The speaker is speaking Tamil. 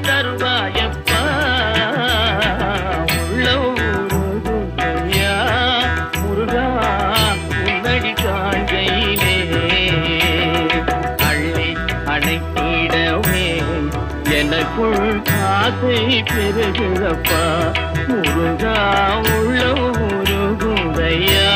தருவாயப்பா உள்ள ஊருகையா முருகா உன்னடி காண்கையிலே அள்ளி அணைத்திடவே எனக்குள் ஆசை பெருகுதப்பா முருகா உள்ள ஊருகையா